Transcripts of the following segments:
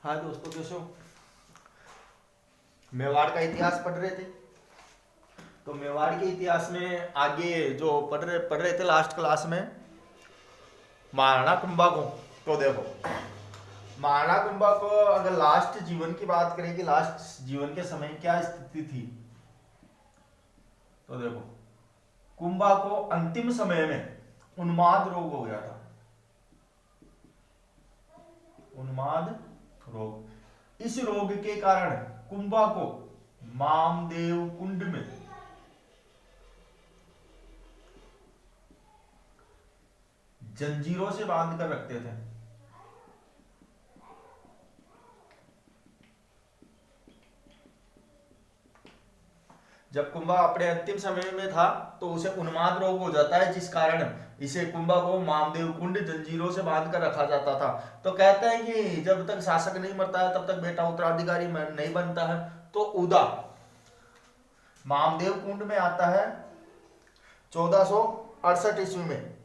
हाँ दोस्तों, कैसे हो? मेवाड़ का इतिहास पढ़ रहे थे। तो मेवाड़ के इतिहास में आगे जो पढ़ रहे थे लास्ट क्लास में महाराणा कुंभा को। तो देखो, महाराणा कुंभा को अगर लास्ट जीवन की बात करें कि लास्ट जीवन के समय क्या स्थिति थी, तो देखो, कुंभा को अंतिम समय में उन्माद रोग हो गया था। उन्माद रोग। इस रोग के कारण कुंभा को मामदेव कुंड में जंजीरों से बांध कर रखते थे। जब कुंभा अपने अंतिम समय में था तो उसे उन्माद रोग हो जाता है, जिस कारण इसे कुंभा को मामदेव कुंड जंजीरों से बांध कर रखा जाता था। तो कहते हैं कि जब तक शासक नहीं मरता है तब तक बेटा उत्तराधिकारी नहीं बनता है। तो उदा मामदेव कुंड में आता है 1468 ईस्वी में।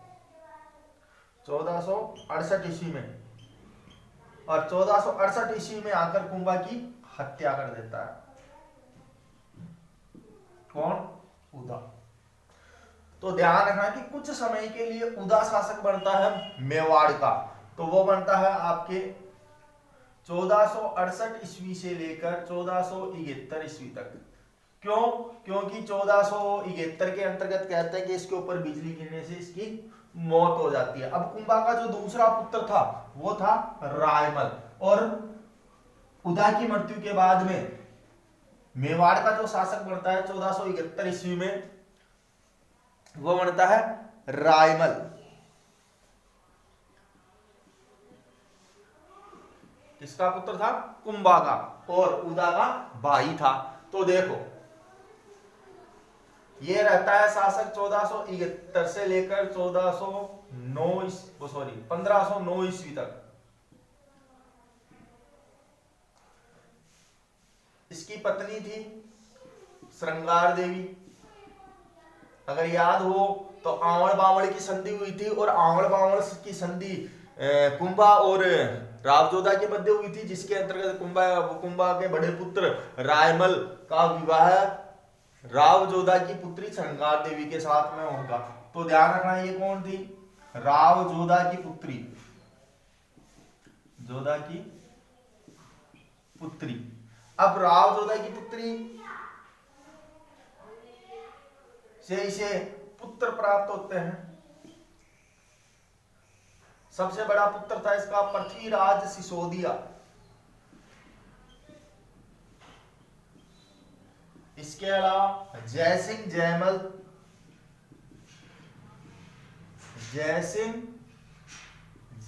1468 ईस्वी में, और 1468 ईस्वी में आकर कुंभा की हत्या कर देता है। कौन? उदा। तो ध्यान रखना कि कुछ समय के लिए उदा शासक बनता है मेवाड़ का। तो वो बनता है आपके 1468 ईस्वी से लेकर 1471 ईस्वी तक। क्यों? क्योंकि 1471 के अंतर्गत कहते हैं कि इसके ऊपर बिजली गिरने से इसकी मौत हो जाती है। अब कुंभा का जो दूसरा पुत्र था वो था रायमल, और उदा की मृत्यु के बाद में मेवाड़ का जो शासक बनता है 1471 ईस्वी में, वो बनता है रायमल। किसका पुत्र था? कुंभा का, और उदा का भाई था। तो देखो, ये रहता है शासक 1471 से लेकर 1509 ईस्वी तक। इसकी पत्नी थी श्रृंगार देवी। अगर याद हो तो आवड़ बावड़ की संधि हुई थी, और आवड़ बावड़ की संधि कुंभा और रावजोधा के मध्य हुई थी, जिसके अंतर्गत कुंभा के बड़े पुत्र रायमल का विवाह रावजोधा की पुत्री श्रृंगार देवी के साथ में होगा। तो ध्यान रखना, ये कौन थी? रावजोधा की पुत्री। जोधा की पुत्री। अब रावजोधा की पुत्री से इसे पुत्र प्राप्त होते हैं। सबसे बड़ा पुत्र था इसका पृथ्वीराज सिसोदिया। इसके अलावा जयसिंह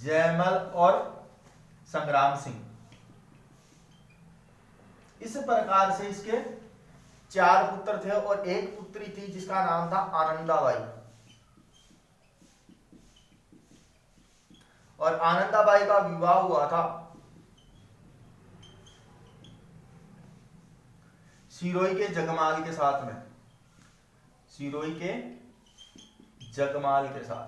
जयमल, और संग्राम सिंह। इस प्रकार से इसके 4 पुत्र थे, और एक पुत्री थी जिसका नाम था आनंदाबाई। और आनंदाबाई का विवाह हुआ था सिरोही के जगमाल के साथ में। सिरोही के जगमाल के साथ।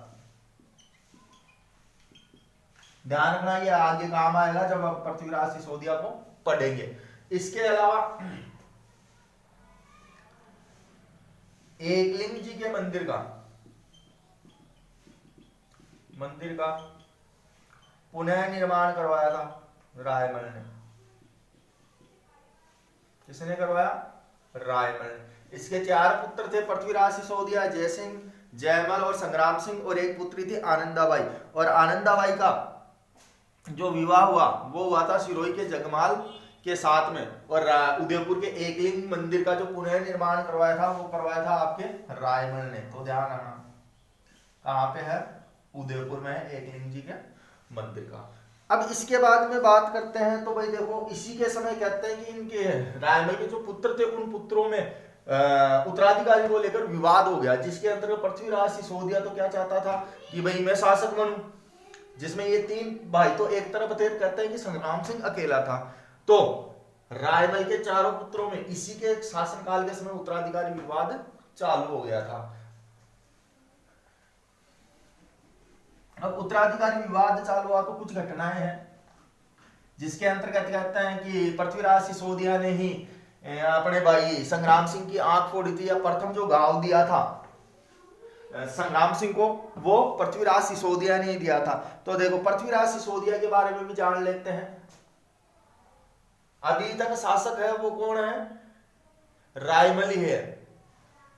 ध्यान रखना, ये आगे काम आएगा जब आप पृथ्वीराज सिसोदिया को पढ़ेंगे। इसके अलावा एकलिंग जी के मंदिर का पुनः निर्माण करवाया था रायमल ने। किसने करवाया? रायमल ने। इसके 4 पुत्र थे, पृथ्वीराज सिसोदिया, जयसिंह जयमल और संग्राम सिंह, और एक पुत्री थी आनंदाबाई। और आनंदाबाई का जो विवाह हुआ वो हुआ था सिरोही के जगमाल के साथ में, और उदयपुर के एकलिंग मंदिर का जो पुनः निर्माण करवाया था वो करवाया था आपके रायमल ने। तो ध्यान रखना, कहां पे है? उदयपुर में है एकलिंग जी के मंदिर का। अब इसके बाद में बात करते हैं, तो भाई देखो, इसी के समय कहते हैं कि इनके रायमल के जो पुत्र थे उन पुत्रों में उत्तराधिकारी को लेकर विवाद हो गया, जिसके अंतर्गत पृथ्वीराज सिसोदिया तो क्या चाहता था कि भाई मैं शासक बनूं, जिसमें ये 3 भाई तो एक तरफ थे, कहते हैं कि संग्राम सिंह अकेला था। तो रायमल के 4 पुत्रों में इसी के शासनकाल के समय उत्तराधिकारी विवाद चालू हो गया था। अब उत्तराधिकारी विवाद चालू हुआ तो कुछ घटनाएं हैं, जिसके अंतर्गत कहते हैं कि पृथ्वीराज सिसोदिया ने ही अपने भाई संग्राम सिंह की आंख फोड़ी थी, या प्रथम जो घाव दिया था संग्राम सिंह को वो पृथ्वीराज सिसोदिया ने ही दिया था। तो देखो पृथ्वीराज सिसोदिया के बारे में भी जान लेते हैं। अभी तक शासक है वो कौन है, रायमली है,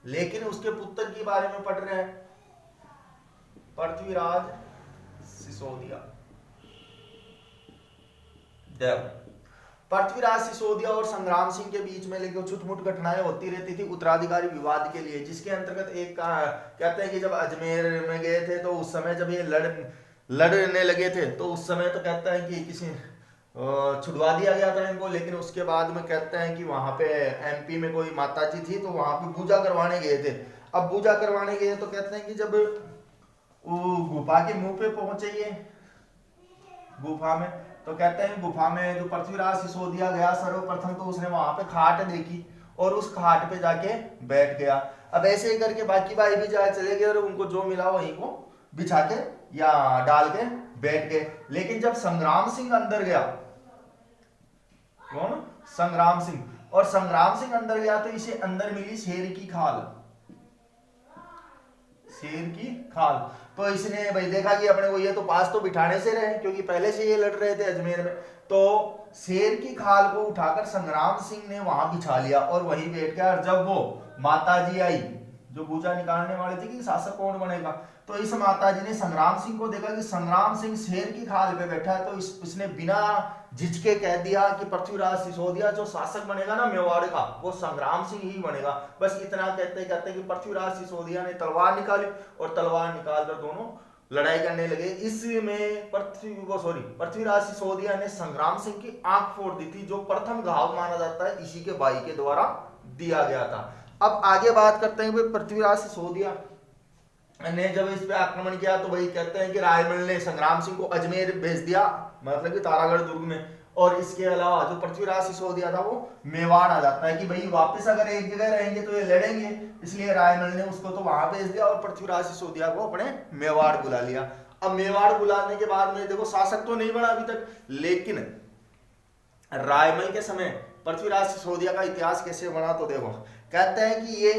लेकिन उसके पुत्र के बारे में पढ़ रहे हैं, पृथ्वीराज सिसोदिया। पृथ्वीराज सिसोदिया और संग्राम सिंह के बीच में लेकिन छुटमुट घटनाएं होती रहती थी उत्तराधिकारी विवाद के लिए, जिसके अंतर्गत एक कहते हैं कि जब अजमेर में गए थे तो उस समय जब ये लड़ने लगे थे तो उस समय तो कहते हैं कि किसी छुड़वा दिया गया था इनको, लेकिन उसके बाद में कहते हैं कि वहां पे एमपी में कोई माता जी थी तो वहां पे पूजा करवाने गए थे। अब पूजा करवाने गए तो कहते हैं कि जब वो गुफा के मुंह पे पहुंचे ये गुफा में, तो कहते हैं गुफा में जो पृथ्वीराज सिसोदिया गया सर्वप्रथम तो उसने वहां पे खाट देखी और उस खाट पे जाके बैठ गया। अब ऐसे ही करके बाकी भाई भी जाए चले गए और उनको जो मिला वहीं को बिछा के या डाल के बैठ गए। लेकिन जब संग्राम सिंह अंदर गया, कौन, संग्राम सिंह, और संग्राम सिंह अंदर गया तो इसे अंदर मिली शेर की खाल, शेर की खाल। तो इसने भाई देखा कि अपने को ये तो पास तो बिठाने से रहे क्योंकि पहले से ये लड़ रहे थे अजमेर में, तो शेर की खाल को उठाकर संग्राम सिंह ने वहां बिछा लिया और वहीं बैठ गया। और जब वो माता जी आई जो पूजा निकालने वाली थी कि शासक कौन बनेगा, तो इस माता जी ने संग्राम सिंह को देखा कि संग्राम सिंह शेर की खाल पे बैठा है, तो इसने बिना झिझके कह दिया कि पृथ्वीराज सिसोदिया जो शासक बनेगा ना मेवाड़ का वो संग्राम सिंह ही बनेगा। बस इतना कहते कहते कि पृथ्वीराज सिसोदिया ने तलवार निकाली और तलवार निकालकर दोनों लड़ाई करने लगे। इसमें पृथ्वीराज सिसोदिया ने संग्राम सिंह की आंख फोड़ दी थी, जो प्रथम घाव माना जाता है इसी के भाई के द्वारा दिया गया था। अब आगे बात करते हैं पृथ्वीराज सिसोदिया ने जब इस पे आक्रमण किया तो वही कहते हैं कि रायमल ने संग्राम सिंह को अजमेर भेज दिया, मतलब कि तारागढ़ दुर्ग में, और इसके अलावा जो पृथ्वीराज सिसोदिया था वो मेवाड़ आ जाता है कि भाई वापस अगर एक जगह रहेंगे तो ये लड़ेंगे, इसलिए रायमल ने उसको तो वहां भेज दिया और पृथ्वीराज सिसोदिया को अपने मेवाड़ बुला लिया। अब मेवाड़ बुलाने के बाद में देखो शासक तो नहीं बना अभी तक, लेकिन रायमल के समय पृथ्वीराज सिसोदिया का इतिहास कैसे बना, तो देखो कहते हैं कि ये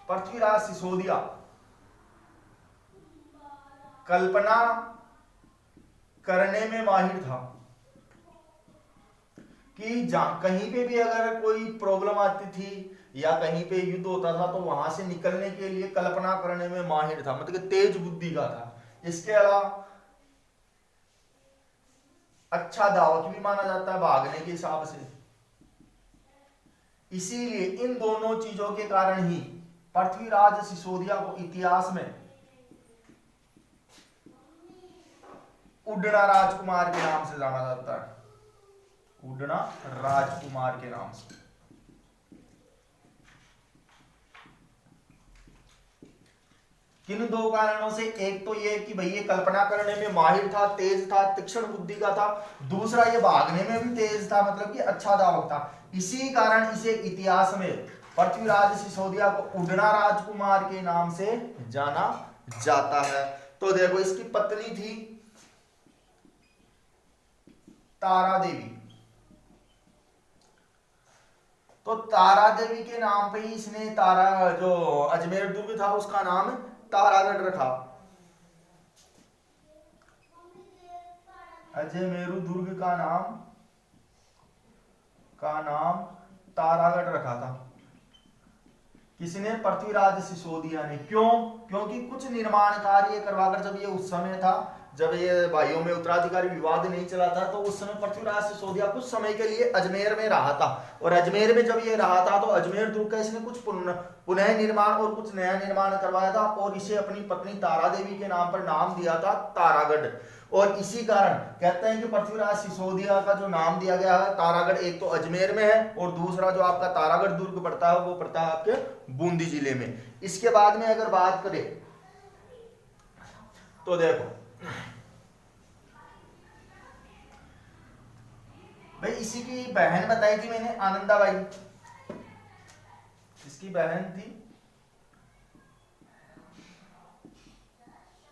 पृथ्वीराज सिसोदिया कल्पना करने में माहिर था कि कहीं पे भी अगर कोई प्रॉब्लम आती थी या कहीं पे युद्ध होता था तो वहां से निकलने के लिए कल्पना करने में माहिर था, मतलब तेज बुद्धि का था। इसके अलावा अच्छा दावत भी माना जाता है भागने के हिसाब से। इसीलिए इन दोनों चीजों के कारण ही पृथ्वीराज सिसोदिया को इतिहास में उडना राजकुमार के नाम से जाना जाता है, उडना राजकुमार के नाम से। किन दो कारणों से, एक तो ये कि भाई ये कल्पना करने में माहिर था, तेज था, तीक्ष्ण बुद्धि का था, दूसरा ये भागने में भी तेज था, मतलब कि अच्छा धावक था। इसी कारण इसे इतिहास में पृथ्वीराज सिसोदिया को उडना राजकुमार के नाम से जाना जाता है। तो देखो इसकी पत्नी थी तारा देवी, तो तारा देवी के नाम पे ही इसने तारा जो अजमेर दुर्ग था उसका नाम तारागढ़ रखा, अजमेरू दुर्ग का नाम तारागढ़ रखा था। किसने, पृथ्वीराज सिसोदिया ने। क्यों, क्योंकि कुछ निर्माण कार्य करवाकर जब ये उस समय था जब ये भाइयों में उत्तराधिकारी विवाद नहीं चला था, तो उस समय पृथ्वीराज सिसोदिया कुछ समय के लिए अजमेर में रहा था, और अजमेर में जब ये रहा था तो अजमेर दुर्ग का इसने कुछ पुनः निर्माण और कुछ नया निर्माण करवाया था, और इसे अपनी पत्नी तारा देवी के नाम पर नाम दिया था तारागढ़। और इसी कारण कहते हैं कि पृथ्वीराज सिसोदिया का जो नाम दिया गया है तारागढ़, एक तो अजमेर में है और दूसरा जो आपका तारागढ़ दुर्ग पड़ता है वो पड़ता है आपके बूंदी जिले में। इसके बाद में अगर बात करें तो देखो भाई इसी की बहन बताई थी मैंने आनंदाबाई, इसकी बहन थी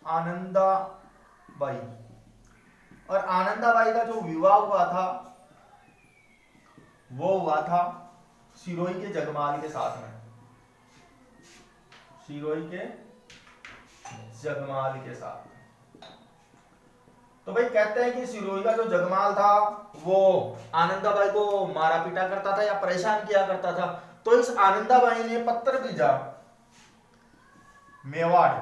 आनंदाबाई। और आनंदाबाई का जो विवाह हुआ था वो हुआ था सिरोही के जगमाल के साथ में, सिरोही के जगमाल के साथ। तो भाई कहते हैं कि सिरोही का जो जगमाल था वो आनंदाबाई को मारा पीटा करता था या परेशान किया करता था। तो इस आनंदाबाई ने पत्र भेजा मेवाड़,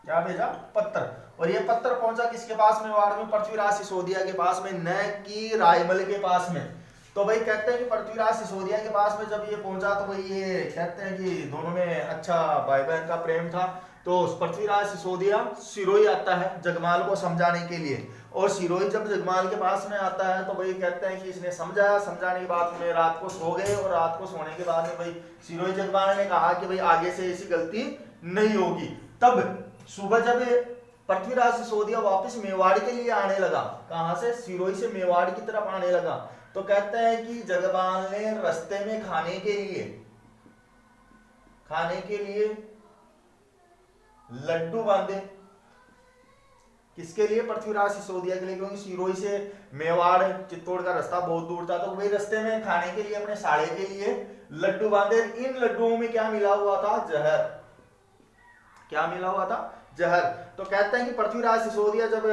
क्या भेजा? पत्र। और ये पत्र पहुंचा किसके पास मेवाड़ में? पृथ्वीराज सिसोदिया के पास में, न कि रायमल के पास में। तो भाई कहते हैं कि पृथ्वीराज सिसोदिया के पास में जब ये पहुंचा तो भाई ये कहते हैं कि दोनों में अच्छा भाई बहन का प्रेम था। तो पृथ्वीराज सिसोदिया सिरोही आता है जगमाल को समझाने के लिए, और सिरोही जब जगमाल के पास में आता है तो भाई कहते हैं कि इसने समझाया, समझाने के बाद में रात को सो गए, और रात को सोने के बाद में भाई सिरोही जगमाल ने कहा कि भाई आगे से ऐसी गलती नहीं होगी। तब सुबह जब पृथ्वीराज सिसोदिया वापस मेवाड़ के लिए आने लगा, कहां से? सिरोही से मेवाड़ की तरफ आने लगा, तो कहते हैं कि जगमाल ने रास्ते में खाने के लिए लड्डू बांधे। किसके लिए? पृथ्वीराज सिसोदिया के लिए, क्योंकि सिरोही से मेवाड़ चित्तौड़ का रास्ता बहुत दूर था। तो वही रास्ते में खाने के लिए अपने साड़े के लिए लड्डू बांधे। इन लड्डुओं में क्या मिला हुआ था? जहर। क्या मिला हुआ था? जहर। तो कहते हैं कि पृथ्वीराज सिसोदिया जब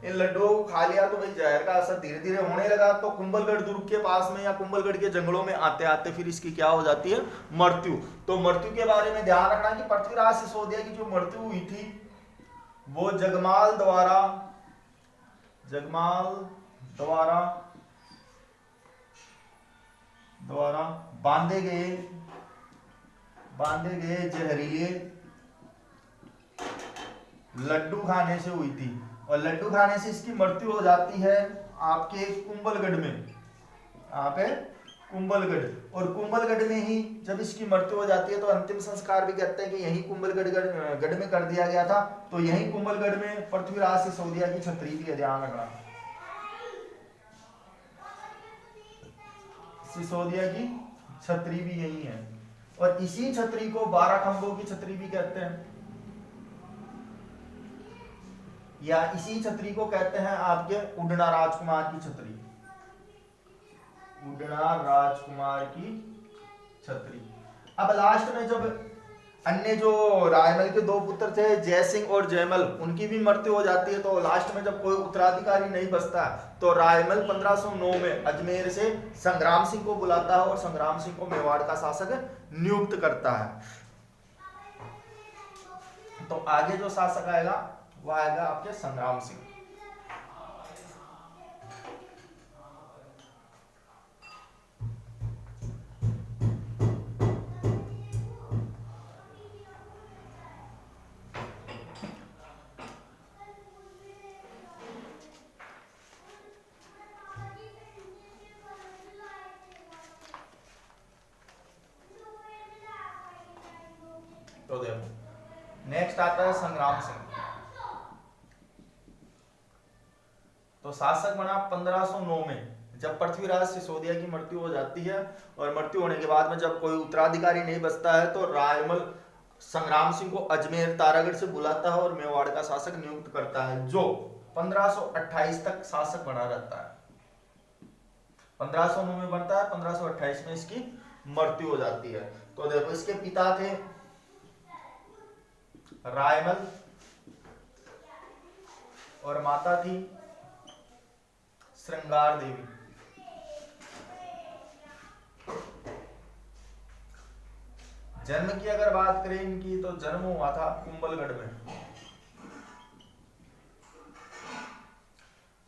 इन लड्डुओं को खा लिया तो भाई जहर का असर धीरे धीरे होने लगा। तो कुंभलगढ़ दुर्ग के पास में या कुंभलगढ़ के जंगलों में आते आते फिर इसकी क्या हो जाती है? मृत्यु। तो मृत्यु के बारे में ध्यान रखना कि पृथ्वीराज सिसोदिया की जो मृत्यु हुई थी वो जगमाल द्वारा बांधे गए जहरीले लड्डू खाने से हुई थी। और लड्डू खाने से इसकी मृत्यु हो जाती है आपके कुंभलगढ़ में, कुंभलगढ़। और कुंभलगढ़ में ही जब इसकी मृत्यु हो जाती है तो अंतिम संस्कार भी कहते हैं कि यही कुंभलगढ़ में कर दिया गया था। तो यही कुंभलगढ़ में पृथ्वीराज सिसोदिया की छतरी भी है, ध्यान रखना, सिसोदिया की छतरी भी यही है। और इसी छतरी को 12 खंभों की छतरी भी कहते हैं, या इसी छतरी को कहते हैं आपके उड़ना राजकुमार की छतरी, उड़ना राजकुमार की छतरी। अब लास्ट में जब अन्य जो रायमल के 2 पुत्र थे जयसिंह और जयमल, उनकी भी मृत्यु हो जाती है। तो लास्ट में जब कोई उत्तराधिकारी नहीं बचता तो रायमल 1509 में अजमेर से संग्राम सिंह को बुलाता है और संग्राम सिंह को मेवाड़ का शासक नियुक्त करता है। तो आगे जो शासक आएगा वह आएगा आपके संग्राम सिंह। तो देखो नेक्स्ट आता है संग्राम सिंह। तो शासक बना 1509 में, जब पृथ्वीराज सिसोदिया की मृत्यु हो जाती है। और मृत्यु होने के बाद में जब कोई उत्तराधिकारी नहीं बचता है तो रायमल संग्राम सिंह को अजमेर तारागढ़ से बुलाता है और मेवाड़ का शासक नियुक्त करता है, जो 1528 तक शासक बना रहता है। 1509 में बनता है, 1528 में इसकी मृत्यु हो जाती है। तो देखो इसके पिता थे रायमल और माता थी श्रृंगार देवी। जन्म की अगर बात करें इनकी तो जन्म हुआ था कुंभलगढ़ में।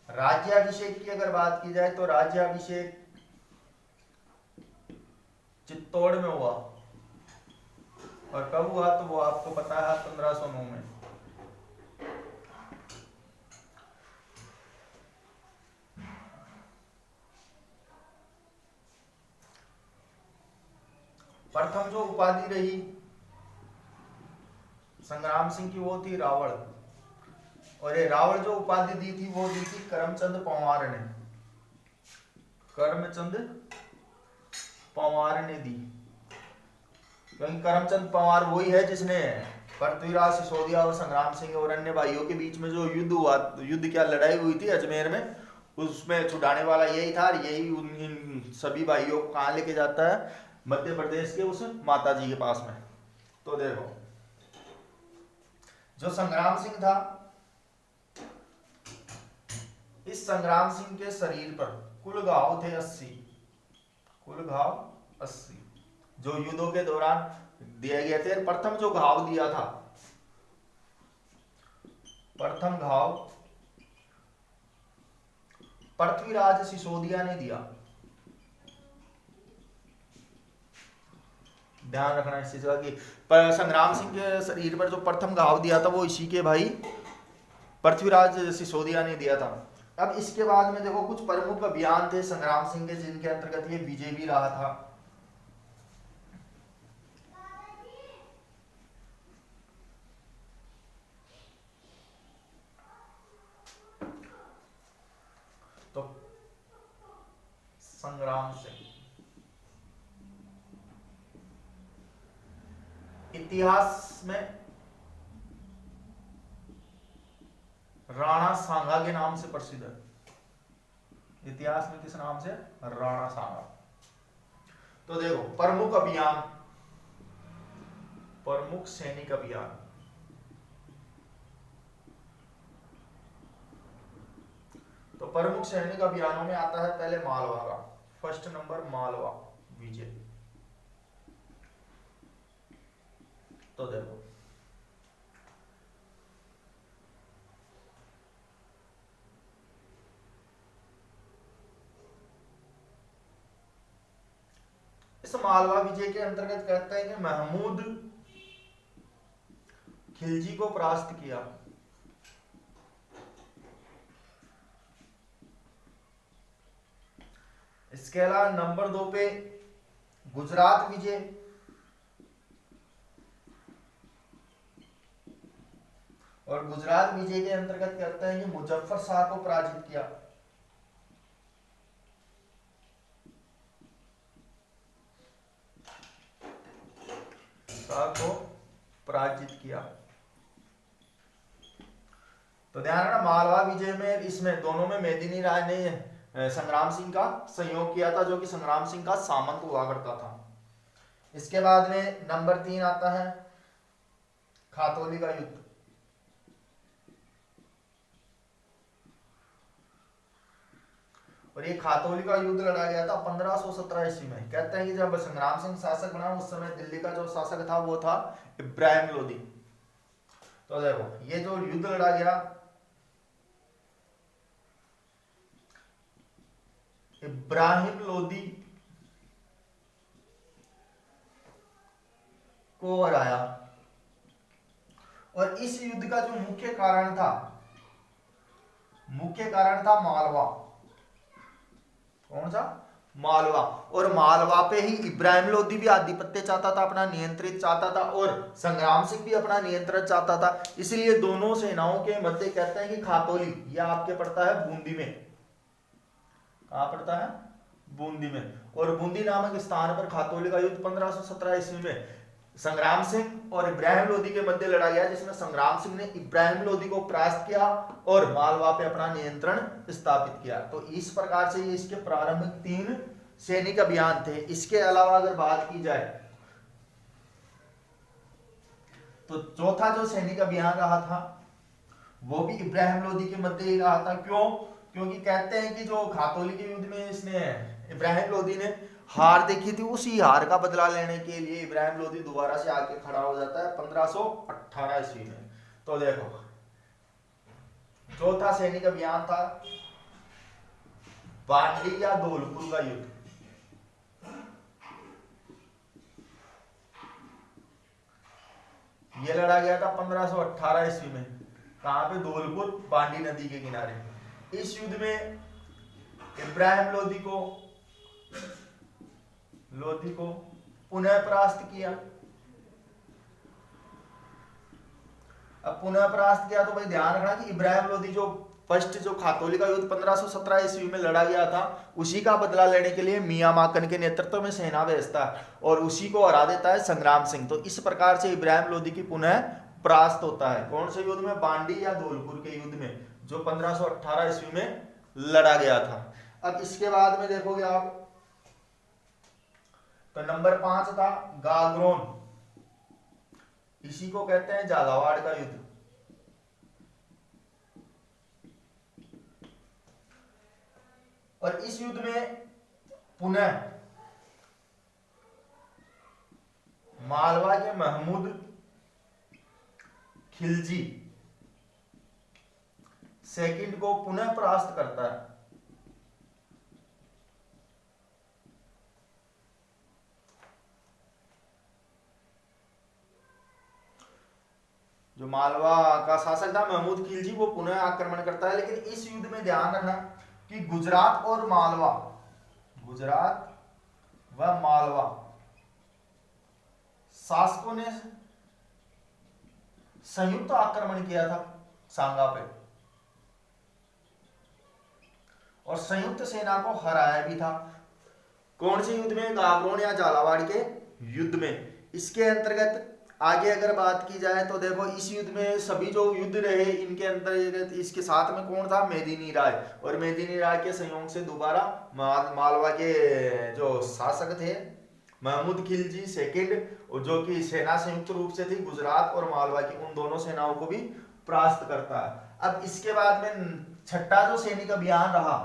राज्याभिषेक की अगर बात की जाए तो राज्याभिषेक चित्तौड़ में हुआ। और कब हुआ तो वो आपको पता है 1509 में। प्रथम जो उपाधि रही संग्राम सिंह की वो थी रावण। और ये रावण जो उपाधि दी थी वो दी थी करमचंद पंवार ने, करमचंद पंवार ने दी। क्योंकि करमचंद पंवार वही है जिसने पृथ्वीराज सिसोदिया और संग्राम सिंह और अन्य भाइयों के बीच में जो युद्ध हुआ, युद्ध क्या लड़ाई हुई थी अजमेर में, उसमें छुड़ाने वाला यही था। और यही इन सभी भाइयों को कहाँ लेके जाता है, मध्य प्रदेश के उस माता जी के पास में। तो देखो जो संग्राम सिंह था, इस संग्राम सिंह के शरीर पर कुल घाव थे 80, कुल घाव 80 जो युद्धों के दौरान दिए गए थे। प्रथम जो घाव दिया था, प्रथम घाव पृथ्वीराज सिसोदिया ने दिया। ध्यान रखना इस चीज का कि संग्राम सिंह के शरीर पर जो प्रथम घाव दिया था वो इसी के भाई पृथ्वीराज सिसोदिया ने दिया था। अब इसके बाद में देखो कुछ प्रमुख अभियान थे संग्राम सिंह के, जिनके अंतर्गत ये विजय भी रहा था। तो संग्राम सिंह इतिहास में राणा सांगा के नाम से प्रसिद्ध है। इतिहास में किस नाम से? राणा सांगा। तो देखो प्रमुख अभियान, प्रमुख सैनिक अभियान, तो प्रमुख सैनिक अभियानों में आता है पहले मालवा का, फर्स्ट नंबर मालवा विजय। तो देखो इस मालवा विजय के अंतर्गत कहते हैं कि महमूद खिलजी को परास्त किया। इसके अलावा नंबर 2 पे गुजरात विजय, और गुजरात विजय के अंतर्गत कहते हैं कि मुजफ्फर शाह को पराजित किया। शाह को पराजित किया। तो ध्यान रखना मालवा विजय में, इसमें दोनों में मेदिनी राय ने संग्राम सिंह का सहयोग किया था, जो कि संग्राम सिंह का सामंत हुआ करता था। इसके बाद में नंबर 3 आता है खातौली का युद्ध। और ये खातौली का युद्ध लड़ा गया था 1517 ईस्वी में। कहते हैं कि जब संग्राम सिंह शासक बना उस समय दिल्ली का जो शासक था वो था इब्राहिम लोदी। तो देखो ये जो युद्ध लड़ा गया, इब्राहिम लोदी को हराया। और इस युद्ध का जो मुख्य कारण था मालवा। कौन सा? मालवा। और मालवा पे ही इब्राहिम लोदी भी आधिपत्य चाहता था, अपना नियंत्रित चाहता था, और संग्राम सिंह भी अपना नियंत्रण चाहता था। इसलिए दोनों सेनाओं के मध्य कहते हैं कि खातौली, यह आपके पड़ता है बूंदी में। कहां पड़ता है? बूंदी में। और बूंदी नामक स्थान पर खातौली का युद्ध 1517 ईस्वी में संग्राम सिंह और इब्राहिम लोदी के मध्य लड़ा गया, जिसमें संग्राम सिंह ने इब्राहिम लोदी को परास्त किया और मालवा पे अपना नियंत्रण स्थापित किया। तो इस प्रकार से ये इसके प्रारंभिक 3 सैनिक अभियान थे। इसके अलावा अगर बात की जाए तो चौथा जो सैनिक अभियान रहा था वो भी इब्राहिम लोदी के मध्य ही रहा था। क्यों? क्योंकि कहते हैं कि जो खातौली के युद्ध में इसने इब्राहिम लोदी ने हार देखी थी, उसी हार का बदला लेने के लिए इब्राहिम लोदी दोबारा से आके खड़ा हो जाता है 1518 ईस्वी में। तो देखो चौथा सैनिक अभियान था बांडी या धौलपुर का युद्ध। यह लड़ा गया था 1518 ईस्वी में। कहां पे? धौलपुर, बांडी नदी के किनारे। इस युद्ध में इब्राहिम लोदी को पुनः परास्त किया। अब पुनः परास्त किया तो भाई ध्यान रखना कि इब्राहिम लोदी जो फर्स्ट जो खातौली का युद्ध 1517 ईस्वी में लड़ा गया था, उसी का बदला लेने के लिए मियां माकन के नेतृत्व में सेना भेजता है और उसी को हरा देता है संग्राम सिंह। तो इस प्रकार से इब्राहिम लोदी की पुनः परास्त होता है। कौन से युद्ध में? बांडी या धौलपुर के युद्ध में, जो 1518 ईस्वी में लड़ा गया था। अब इसके बाद में देखोगे आप तो नंबर 5 था गागरोन, इसी को कहते हैं झालावाड़ का युद्ध। और इस युद्ध में पुनः मालवा के महमूद खिलजी सेकंड को पुनः परास्त करता है। जो मालवा का शासक था महमूद खिलजी, वो पुनः आक्रमण करता है। लेकिन इस युद्ध में ध्यान रखना कि गुजरात और मालवा, गुजरात व मालवा शासकों ने संयुक्त आक्रमण किया था सांगा पे और संयुक्त सेना को हराया भी था। कौन से युद्ध में? गागरोन या झालावाड़ के युद्ध में। इसके अंतर्गत आगे अगर बात की जाए तो देखो इस युद्ध में सभी जो युद्ध रहे इनके अंतर्गत इसके साथ में कौन था? मेदिनी राय। और मेदिनी राय के संयोग से दोबारा मालवा के जो शासक थे महमूद खिलजी सेकंड, जो कि सेना संयुक्त रूप से थी गुजरात और मालवा की, उन दोनों सेनाओं को भी परास्त करता है। अब इसके बाद में छठा जो सैनिक अभियान रहा,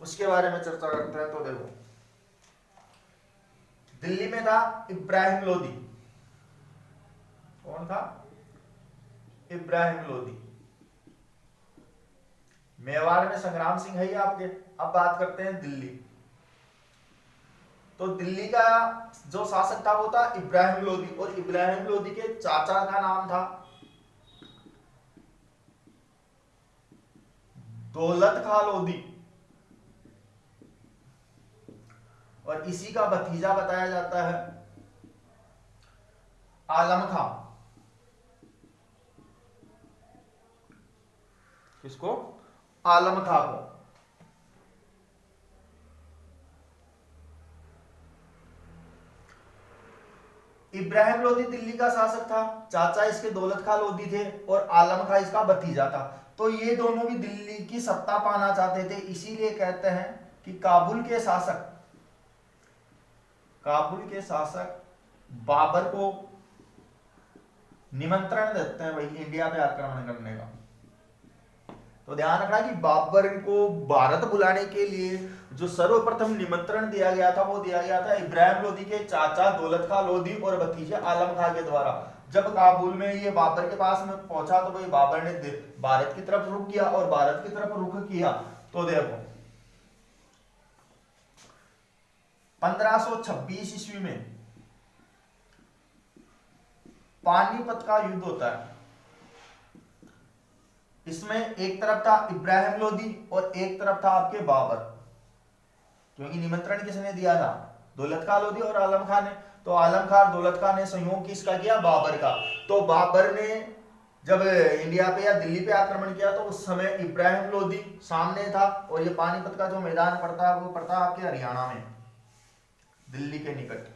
उसके बारे में चर्चा करते हैं। तो देखो दिल्ली में था इब्राहिम लोदी। कौन था? इब्राहिम लोदी। मेवाड़ में संग्राम सिंह है आपके। अब बात करते हैं दिल्ली। तो दिल्ली का जो शासक था वो था इब्राहिम लोदी, और इब्राहिम लोदी के चाचा का नाम था दौलत खां लोदी, और इसी का भतीजा बताया जाता है आलम खां। किसको? आलम खां को। इब्राहिम लोदी दिल्ली का शासक था, चाचा इसके दौलत खां लोदी थे और आलम खां इसका भतीजा था। तो ये दोनों भी दिल्ली की सत्ता पाना चाहते थे, इसीलिए कहते हैं कि काबुल के शासक बाबर को निमंत्रण देते हैं भाई इंडिया पे आक्रमण करने का। तो ध्यान रखना कि बाबर को भारत बुलाने के लिए जो सर्वप्रथम निमंत्रण दिया गया था वो दिया गया था इब्राहिम लोदी के चाचा दौलत खां लोदी और भतीजे आलम खां के द्वारा। जब काबुल में ये बाबर के पास में पहुंचा तो भाई बाबर ने भारत की तरफ रुख किया, और भारत की तरफ रुख किया तो देखो 1526 ईस्वी में पानीपत का युद्ध होता है। इसमें एक तरफ था इब्राहिम लोदी और एक तरफ था आपके बाबर, क्योंकि निमंत्रण किसने दिया था? दौलत खां लोदी और आलम खां ने। तो आलम खां और दौलत खां ने सहयोग किसका किया? बाबर का। तो बाबर ने जब इंडिया पे या दिल्ली पे आक्रमण किया तो उस समय इब्राहिम लोदी सामने था, और ये पानीपत का जो मैदान पड़ता है वो पड़ता है आपके हरियाणा में, दिल्ली के निकट।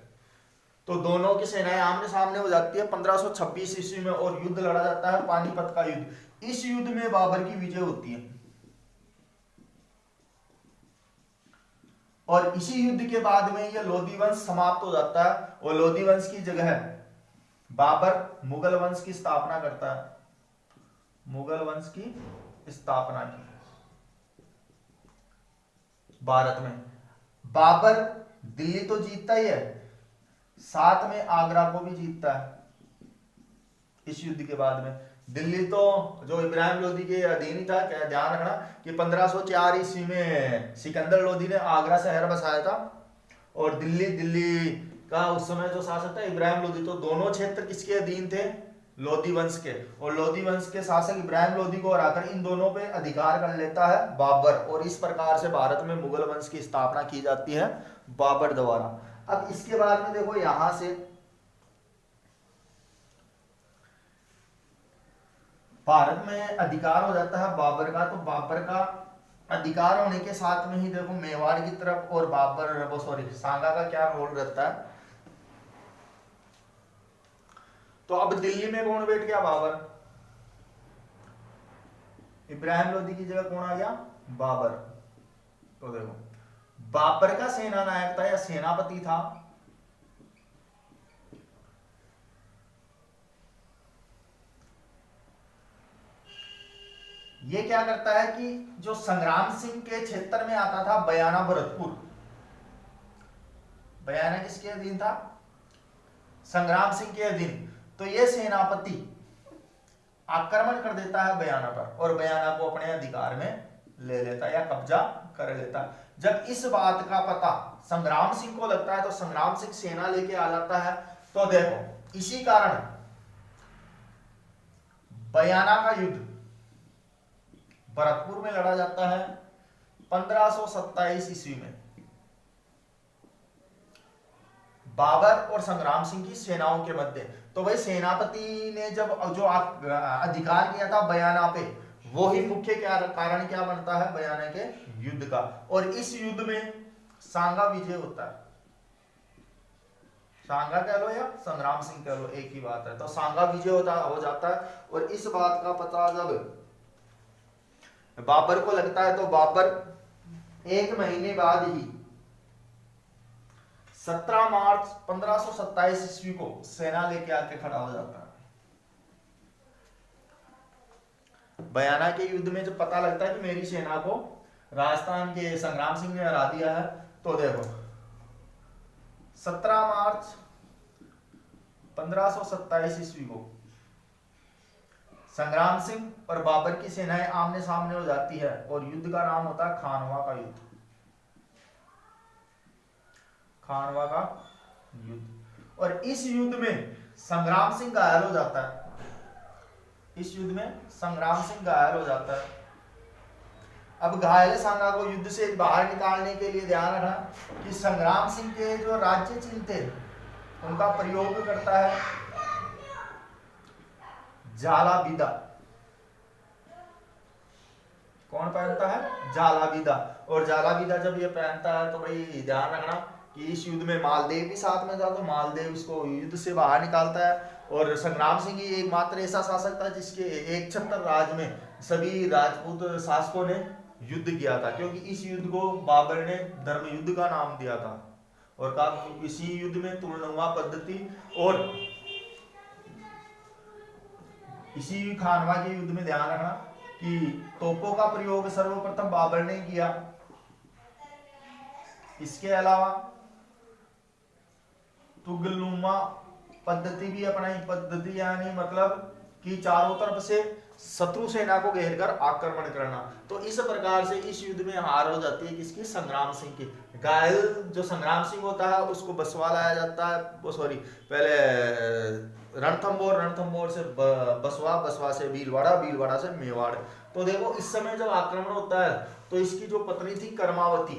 तो दोनों की सेनाएं आमने सामने हो जाती है 1526 ईस्वी में, और युद्ध लड़ा जाता है पानीपत का युद्ध। इस युद्ध में बाबर की विजय होती है, और इसी युद्ध के बाद में यह लोदी वंश समाप्त हो जाता है, और लोदी वंश की जगह बाबर मुगल वंश की स्थापना करता है। मुगल वंश की स्थापना की भारत में। बाबर दिल्ली तो जीतता ही है, साथ में आगरा को भी जीतता है। इस युद्ध के बाद में दिल्ली तो जो इब्राहिम लोदी के अधीन ही था। क्या ध्यान रखना कि 1504 ईस्वी में सिकंदर लोदी ने आगरा शहर बसाया था, और दिल्ली का उस समय जो शासक था इब्राहिम लोदी। तो दोनों क्षेत्र किसके अधीन थे? लोदी वंश के। और लोदी वंश के शासक इब्राहिम लोदी को हराकर इन दोनों पे अधिकार कर लेता है बाबर, और इस प्रकार से भारत में मुगल वंश की स्थापना की जाती है बाबर द्वारा। अब इसके बाद में देखो यहां से भारत में अधिकार हो जाता है बाबर का। तो बाबर का अधिकार होने के साथ में ही देखो मेवाड़ की तरफ और सांगा का क्या रोल रहता है? तो अब दिल्ली में कौन बैठ गया? बाबर। इब्राहिम लोदी की जगह कौन आ गया? बाबर। तो देखो बाबर का सेना नायक था या सेनापति था? ये क्या करता है कि जो संग्राम सिंह के क्षेत्र में आता था बयाना भरतपुर, बयाना किसके अधीन था? संग्राम सिंह के अधीन। तो ये सेनापति आक्रमण कर देता है बयाना पर और बयाना को अपने अधिकार में ले लेता या कब्जा कर लेता। जब इस बात का पता संग्राम सिंह को लगता है तो संग्राम सिंह सेना लेके आ जाता है। तो देखो इसी कारण बयाना का युद्ध भरतपुर में लड़ा जाता है 1527 ईस्वी में बाबर और संग्राम सिंह की सेनाओं के मध्य। तो भाई सेनापति ने जब जो अधिकार किया था बयाना पे, वो ही मुख्य कारण क्या बनता है बयाना के युद्ध का। और इस युद्ध में सांगा विजय होता है। सांगा कह लो या संग्राम सिंह कह लो, एक ही बात है। तो सांगा विजय हो जाता है। और इस बात का पता जब बाबर को लगता है तो बाबर 1 महीने बाद ही 17 मार्च 1527 ईस्वी को सेना लेके आके खड़ा हो जाता है। बयाना के युद्ध में जब पता लगता है कि मेरी सेना को राजस्थान के संग्राम सिंह ने हरा दिया है, तो देखो 17 मार्च 1527 ईस्वी को संग्राम सिंह और बाबर की सेनाएं आमने सामने हो जाती है और युद्ध का नाम होता है खानवा का युद्ध। खानवा का युद्ध। और इस युद्ध में संग्राम सिंह घायल हो जाता है। इस युद्ध में संग्राम सिंह घायल हो जाता है। अब घायल सांगा को युद्ध से बाहर निकालने के लिए ध्यान रखना कि संग्राम सिंह के जो राज्य चिन्ह थे उनका प्रयोग करता है जालाविदा। कौन पहनता है? जालाविदा। और जालाविदा जब ये पहनता है तो भाई ध्यान रखना कि इस युद्ध में मालदेव भी साथ में था, तो मालदेव इसको युद्ध से बाहर निकालता है। और संग्राम सिंह ही एकमात्र ऐसा शासक था जिसके एक छत्तर राज में सभी राजपूत शासकों ने युद्ध किया था, क्योंकि इस युद्ध को बाबर ने धर्म युद्ध का नाम दिया था। और कहा इसी युद्ध में तुलनुमा पद्धति और इसी खानवा के युद्ध में ध्यान रखना कि तोपों का प्रयोग सर्वप्रथम बाबर ने किया। इसके अलावा तुगलनुमा पद्धति भी अपनाई। पद्धति यानी मतलब कि चारों तरफ से शत्रु सेना को घेरकर आक्रमण करना। तो इस प्रकार से इस युद्ध में हार हो जाती है किसकी? संग्राम सिंह की। घायल जो संग्राम सिंह होता है उसको बसवा लाया जाता है, सॉरी पहले रणथंबोर से बसवा, बसवा से भीलवाड़ा, भीलवाड़ा से मेवाड़। तो देखो इस समय जब आक्रमण होता है तो इसकी जो पत्नी थी कर्मावती,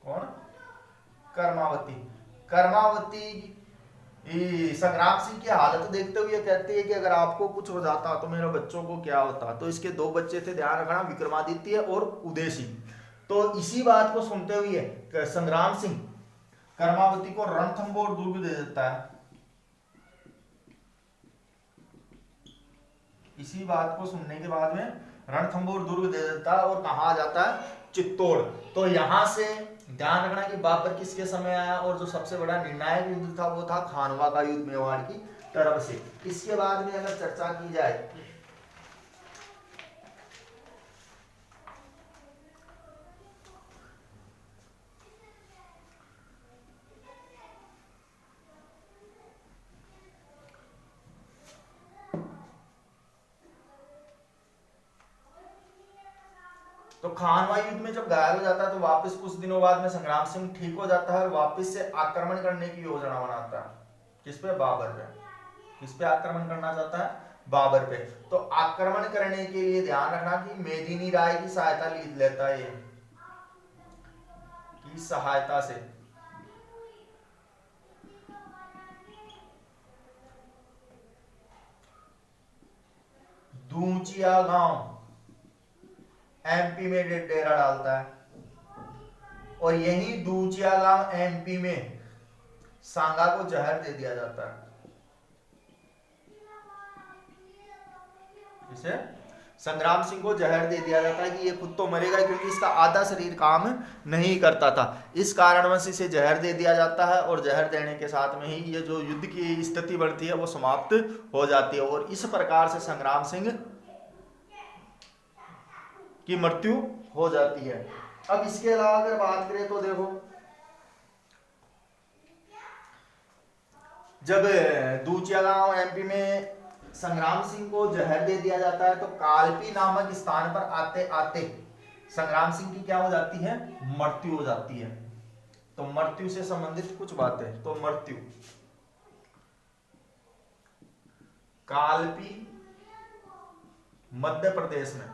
कौन? कर्मावती। कर्मावती संग्राम सिंह की हालत देखते हुए कहती है कि अगर आपको कुछ हो जाता तो मेरे बच्चों को क्या होता। तो इसके 2 बच्चे थे, ध्यान रखना, विक्रमादित्य और उदय सिंह। तो इसी बात को सुनते हुए संग्राम सिंह कर्मावती को रणथंबोर दुर्ग दे देता है। इसी बात को सुनने के बाद में रणथंबोर दुर्ग दे देता है और कहा जाता है चित्तौड़। तो यहां से ध्यान रखना कि बाबर किसके समय आया और जो सबसे बड़ा निर्णायक युद्ध था वो था खानवा का युद्ध मेवाड़ की तरफ से। इसके बाद में अगर चर्चा की जाए तो खानवा युद्ध में जब घायल हो जाता है तो वापस कुछ दिनों बाद में संग्राम सिंह ठीक हो जाता है और वापस से आक्रमण करने की योजना बनाता है। किस पे? बाबर पे। किस पे आक्रमण करना चाहता है? बाबर पे। तो आक्रमण करने के लिए ध्यान रखना कि मेदिनी राय की सहायता लेता है। की सहायता से दूचिया गांव एमपी में डेरा डालता है और यही दूचिया गांव एमपी में सांगा को जहर दे दिया जाता है। इसे संग्राम सिंह को जहर दे दिया जाता है कि ये खुद तो मरेगा क्योंकि इसका आधा शरीर काम नहीं करता था। इस कारणवश इसे जहर दे दिया जाता है और जहर देने के साथ में ही ये जो युद्ध की स्थिति बढ़ती है वो समाप्त हो जाती है और इस प्रकार से संग्राम सिंह की मृत्यु हो जाती है। अब इसके अलावा अगर बात करें तो देखो, जब दूचिया गांव एमपी में संग्राम सिंह को जहर दे दिया जाता है तो कालपी नामक स्थान पर आते आते संग्राम सिंह की क्या हो जाती है, मृत्यु हो जाती है। तो मृत्यु से संबंधित कुछ बातें, तो मृत्यु कालपी मध्य प्रदेश में।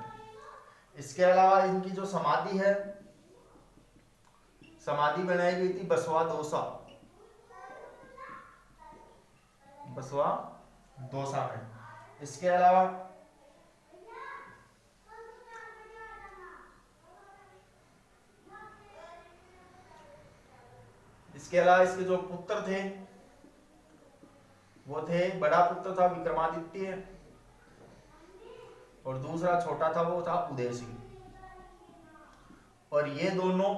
इसके अलावा इनकी जो समाधि है, समाधि बनाई गई थी बसवा दोसा में। इसके अलावा इसके जो पुत्र थे वो थे, बड़ा पुत्र था विक्रमादित्य और दूसरा छोटा था वो था उदय सिंह। और ये दोनों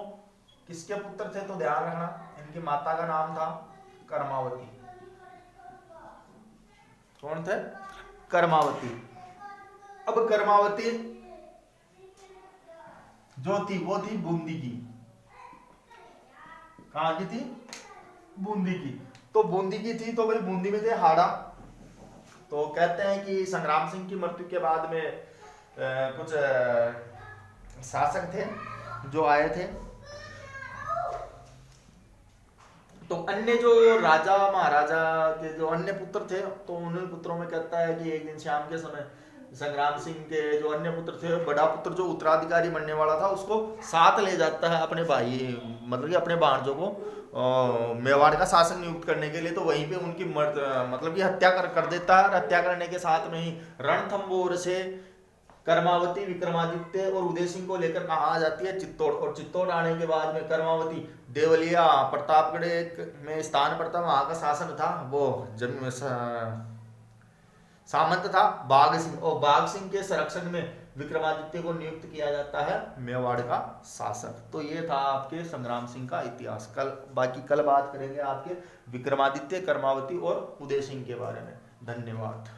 किसके पुत्र थे तो ध्यान रखना, इनकी माता का नाम था कर्मावती। कौन थे, कर्मावती। अब कर्मावती जो थी वो थी बूंदी की। कहां की थी, बूंदी की। तो बूंदी की थी तो भाई बूंदी में थे हाड़ा। तो कहते हैं कि संग्राम सिंह की मृत्यु के बाद में कुछ शासक थे जो आए थे, तो अन्य जो राजा महाराजा के जो अन्य पुत्र थे तो उन पुत्रों में कहता है कि एक दिन शाम के समय संग्राम सिंह के जो अन्य पुत्र थे, बड़ा पुत्र जो उत्तराधिकारी बनने वाला था उसको साथ ले जाता है अपने भाई, मतलब कि अपने भांजों को मेवाड़ का शासक नियुक्त करने के लिए। तो वहीं पे उनकी मतलब कि हत्या कर देता है। हत्या करने के साथ में ही रणथंबोर से कर्मावती विक्रमादित्य और उदय सिंह को लेकर कहाँ आ जाती है, चित्तौड़। और चित्तौड़ आने के बाद में कर्मावती देवलिया प्रतापगढ़ में स्थान पर था, वहां का शासक था वो सामंत था बाघ सिंह। और बाघ सिंह के संरक्षण में विक्रमादित्य को नियुक्त किया जाता है मेवाड़ का शासक। तो ये था आपके संग्राम सिंह का इतिहास। कल बात करेंगे आपके विक्रमादित्य, कर्मावती और उदय सिंह के बारे में। धन्यवाद।